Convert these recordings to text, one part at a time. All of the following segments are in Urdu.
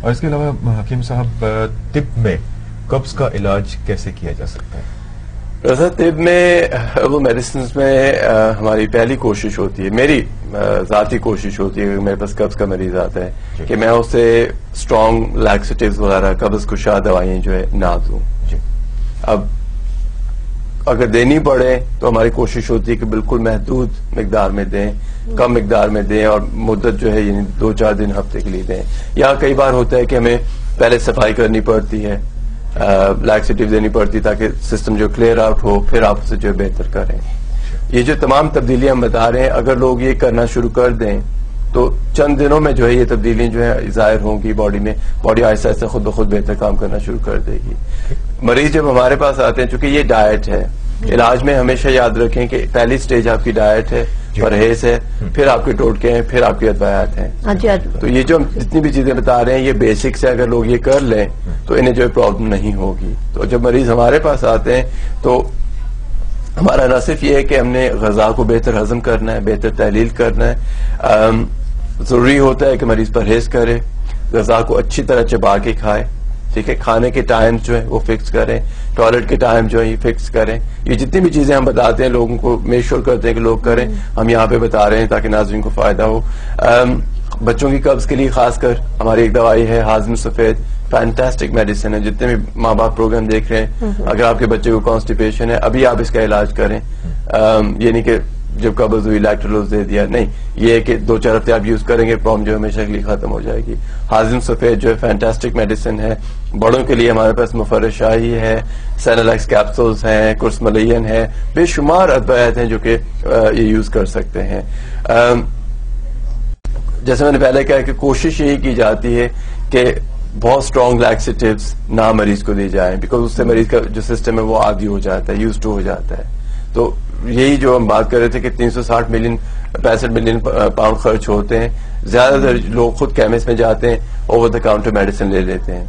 اور اس کے علاوہ حکیم صاحب طب میں قبض کا علاج کیسے کیا جا سکتا ہے؟ ویسے طب میں ہربل میڈیسنز میں ہماری پہلی کوشش ہوتی ہے، میری ذاتی کوشش ہوتی ہے، میرے پاس قبض کا مریض آتا ہے کہ میں اسے اسٹرانگ لیکسیٹیوز وغیرہ قبض کشا دوائیں جو ہے نہ دوں. اب اگر دینی پڑے تو ہماری کوشش ہوتی ہے کہ بالکل محدود مقدار میں دیں، کم مقدار میں دیں، اور مدت جو ہے یعنی 2-4 دن ہفتے کے لیے دیں. یا کئی بار ہوتا ہے کہ ہمیں پہلے صفائی کرنی پڑتی ہے، لیکسیٹیو دینی پڑتی تاکہ سسٹم جو کلیئر آؤٹ ہو، پھر آپ اسے جو بہتر کریں. یہ جو تمام تبدیلیاں ہم بتا رہے ہیں، اگر لوگ یہ کرنا شروع کر دیں تو چند دنوں میں جو ہے یہ تبدیلیاں جو ہے ظاہر ہوں گی باڈی میں، باڈی آہستہ آہستہ خود بخود بہتر کام کرنا شروع کر دے گی. مریض جب ہمارے پاس آتے ہیں، چونکہ یہ ڈائٹ ہے، علاج میں ہمیشہ یاد رکھیں کہ پہلی سٹیج آپ کی ڈائٹ ہے، پرہیز ہے، پھر آپ کے ٹوٹکے ہیں، پھر آپ کی ادویات ہیں. تو یہ جو ہم جتنی بھی چیزیں بتا رہے ہیں یہ بیسکس ہے، اگر لوگ یہ کر لیں تو انہیں جو ہے پرابلم نہیں ہوگی. تو جب مریض ہمارے پاس آتے ہیں تو ہمارا نہ صرف یہ ہے کہ ہم نے غذا کو بہتر ہضم کرنا ہے، بہتر تحلیل کرنا ہے، ضروری ہوتا ہے کہ مریض پرہیز کرے، غذا کو اچھی طرح چبا کے کھائے، ٹھیک ہے، کھانے کے ٹائم جو ہے وہ فکس کریں، ٹوائلٹ کے ٹائم جو ہے یہ فکس کریں. یہ جتنی بھی چیزیں ہم بتاتے ہیں لوگوں کو میک شور کرتے ہیں کہ لوگ کریں، ہم یہاں پہ بتا رہے ہیں تاکہ ناظرین کو فائدہ ہو. بچوں کی قبض کے لیے خاص کر ہماری ایک دوائی ہے ہاضم سفید، فینٹاسٹک میڈیسن ہے. جتنے بھی ماں باپ پروگرام دیکھ رہے ہیں، اگر آپ کے بچے کو کانسٹیپیشن ہے ابھی آپ اس کا علاج کریں. یہ نہیں کہ جب قبض ہوئی لیکٹولوز دے دیا، نہیں، یہ ہے کہ 2-4 ہفتے آپ یوز کریں گے، پرابلم جو ہمیشہ کے لیے ختم ہو جائے گی. ہاضم سفید جو ہے فینٹاسٹک میڈیسن ہے. بڑوں کے لیے ہمارے پاس مفرش شاہی ہے، سینیلیکس کیپسولز ہیں، کورس ملین ہے، بے شمار ادویات ہیں جو کہ یہ یوز کر سکتے ہیں. جیسے میں نے پہلے کہا کہ کوشش یہی کی جاتی ہے کہ بہت اسٹرانگ لیکسیٹیوز نہ مریض کو دی جائیں، بیکاز اس سے مریض کا جو سسٹم ہے وہ عادی ہو جاتا ہے، یوز ٹو ہو جاتا ہے. تو یہی جو ہم بات کر رہے تھے کہ 360 ملین 65 ملین پاؤنڈ خرچ ہوتے ہیں. زیادہ تر لوگ خود کیمسٹ میں جاتے ہیں، اوور دا کاؤنٹر میڈیسن لے لیتے ہیں،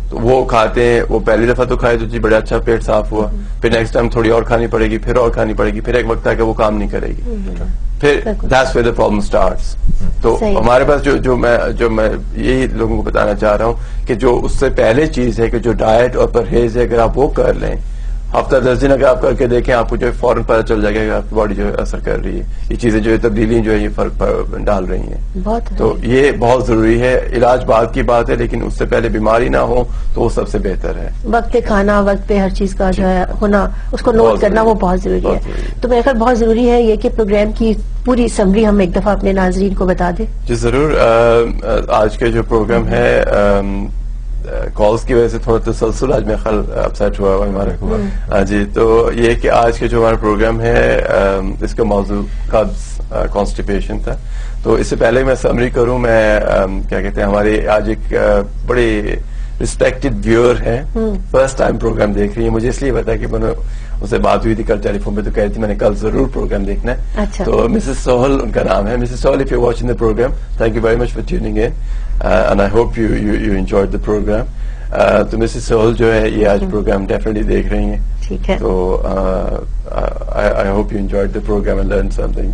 تو وہ کھاتے ہیں. وہ پہلی دفعہ تو کھائے تو جی بڑا اچھا پیٹ صاف ہوا، پھر نیکسٹ ٹائم تھوڑی اور کھانی پڑے گی، پھر اور کھانی پڑے گی، پھر ایک وقت آ کے وہ کام نہیں کرے گی، پھر that's where the problem starts. تو ہمارے پاس جو میں یہی لوگوں کو بتانا چاہ رہا ہوں کہ جو اس سے پہلے چیز ہے کہ جو ڈائٹ اور پرہیز ہے، اگر آپ وہ کر لیں، ہفتہ 10 دن اگر آپ کر کے دیکھیں، آپ کو جو ہے فوراً پتہ چل جائے گا کہ آپ کی باڈی جو ہے اثر کر رہی ہے. یہ چیزیں جو ہے تبدیلی جو ہے یہ فرق ڈال رہی ہیں. تو یہ بہت ضروری ہے. علاج بعد کی بات ہے، لیکن اس سے پہلے بیماری نہ ہو تو وہ سب سے بہتر ہے. وقت پہ کھانا، وقت پہ ہر چیز کا جو ہے ہونا، اس کو نوٹ کرنا وہ بہت ضروری ہے. تو میرے خیال بہت ضروری ہے یہ کہ پروگرام کی پوری سمری ہم ایک دفعہ اپنے ناظرین کو بتا دیں. جی ضرور. آج کے جو پروگرام ہے کالز کی وجہ سے تھوڑا تسلسل آج میں خیال اپسیٹ ہوا ہمارا. جی تو یہ کہ آج کے جو ہمارا پروگرام ہے اس کا موضوع قبض، کانسٹیپیشن تھا. تو اس سے پہلے میں سمری کروں، میں کیا کہتے ہیں، ہمارے آج ایک بڑی ریسپیکٹڈ ویور ہے، فرسٹ ٹائم پروگرام دیکھ رہی ہے. مجھے اس لیے پتا کہ میں نے اس سے بات ہوئی تھی کل ٹیلی فون پہ، تو کہہ رہی تھی میں نے کل ضرور پروگرام دیکھنا ہے. تو مسز سہل ان کا نام ہے. Mrs Sahal, if you watching the program, thank you very much for tuning in and I hope you enjoyed the program. تو مسز سہل جو ہے یہ آج پروگرام ڈیفینیٹلی دیکھ رہی ہیں. ٹھیک ہے. تو آئی hope you enjoyed the program and learn some thing.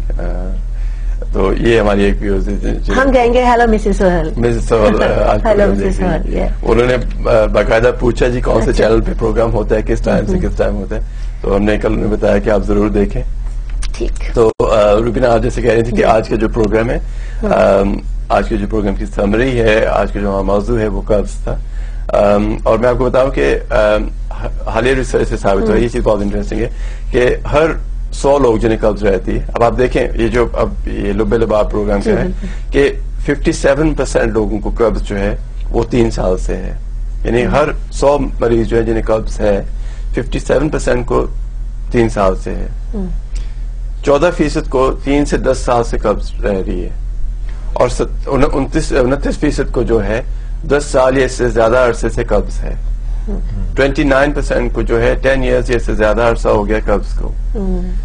تو یہ ہماری ایک ویوز ہم کہیں گے ہیلو مسز سہل. مسز سہل انہوں نے باقاعدہ پوچھا جی کون سے چینل پہ پروگرام ہوتا ہے، کس ٹائم سے کس ٹائم ہوتا ہے. تو ہم نے کل انہیں بتایا کہ آپ ضرور دیکھیں. ٹھیک. تو روبینہ آپ جیسے کہہ رہی تھی کہ آج کا جو پروگرام ہے، آج کے جو پروگرام کی سمری ہے، آج کا جو موضوع ہے وہ قبض تھا. اور میں آپ کو بتاؤں کہ حالیہ ریسرچ سے ثابت ہوا، یہ چیز بہت انٹرسٹنگ ہے کہ ہر 100 لوگ جنہیں قبض رہتی ہے، اب آپ دیکھیں یہ جو اب یہ لب لباب پروگرام کا ہے کہ 57% لوگوں کو قبض جو ہے وہ 3 سال سے ہے. یعنی ہر 100 مریض جو ہے جنہیں قبض ہے 57% کو 3 سال سے ہے. 14% کو 3 سے 10 سال سے قبض رہ رہی ہے، اور 29% کو جو ہے 10 سال یا اس سے زیادہ عرصے سے قبض ہے. 29% کو جو ہے 10 ایئرز یا اس سے زیادہ عرصہ ہو گیا قبض کو.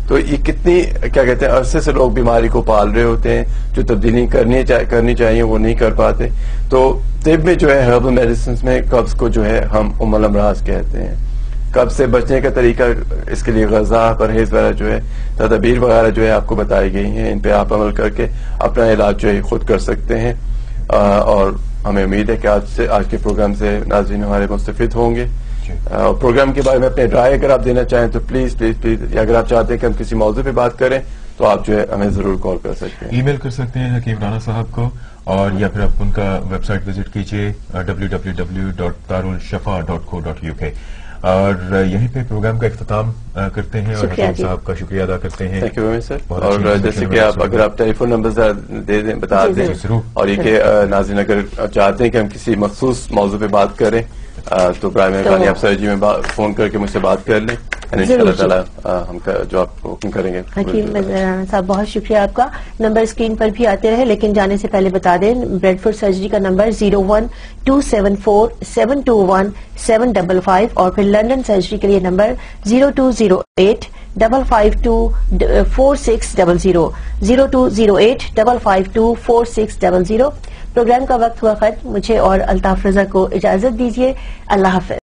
تو یہ کتنی کیا کہتے ہیں عرصے سے لوگ بیماری کو پال رہے ہوتے ہیں، جو تبدیلی کرنی چاہیے وہ نہیں کر پاتے. تو طب میں جو ہے ہربل میڈیسنز میں قبض کو جو ہے ہم ام الامراض کہتے ہیں. قبض سے بچنے کا طریقہ، اس کے لیے غذا، پرہیز وغیرہ جو ہے، تدابیر وغیرہ جو ہے آپ کو بتائی گئی ہیں. ان پہ آپ عمل کر کے اپنا علاج جو ہے خود کر سکتے ہیں اور ہمیں امید ہے کہ آج کے پروگرام سے ناظرین ہمارے مستفید ہوں گے. اور پروگرام کے بارے میں اپنے رائے اگر آپ دینا چاہیں تو پلیز پلیز پلیز، یا اگر آپ چاہتے ہیں کہ ہم کسی موضوع پہ بات کریں تو آپ جو ہے ہمیں ضرور کال کر سکتے ہیں. ای میل کر سکتے ہیں حکیم رانا صاحب کو، اور یا پھر آپ ان کا ویب سائٹ وزٹ کیجیے www.darulshafa.co.uk. اور یہیں پہ پروگرام کا اختتام کرتے ہیں اور حکیم صاحب کا شکریہ ادا کرتے ہیں. تھینک یو ویری مچ سر. اور جیسے کہ آپ اگر آپ ٹیلی فون نمبر دے دیں، بتا دیں، اور یہ کہ ناظرین اگر چاہتے ہیں کہ ہم کسی مخصوص موضوع پہ بات کریں تو برائے مہربانی آپ سر جی میں فون کر کے مجھ سے بات کر لیں، ان شاء اللہ تعالیٰ ہم جو آپ کو حکم کریں گے. حکیم رانا صاحب بہت شکریہ آپ کا. نمبر اسکرین پر بھی آتے رہے، لیکن جانے سے پہلے بتا دیں بریڈ فوڈ سرجری کا نمبر 01274721755 اور پھر لندن سرجری کے لیے نمبر 0208552460 0208552460. پروگرام کا وقت ہوا ختم. مجھے اور الطاف رضا کو اجازت دیجیے. اللہ حافظ.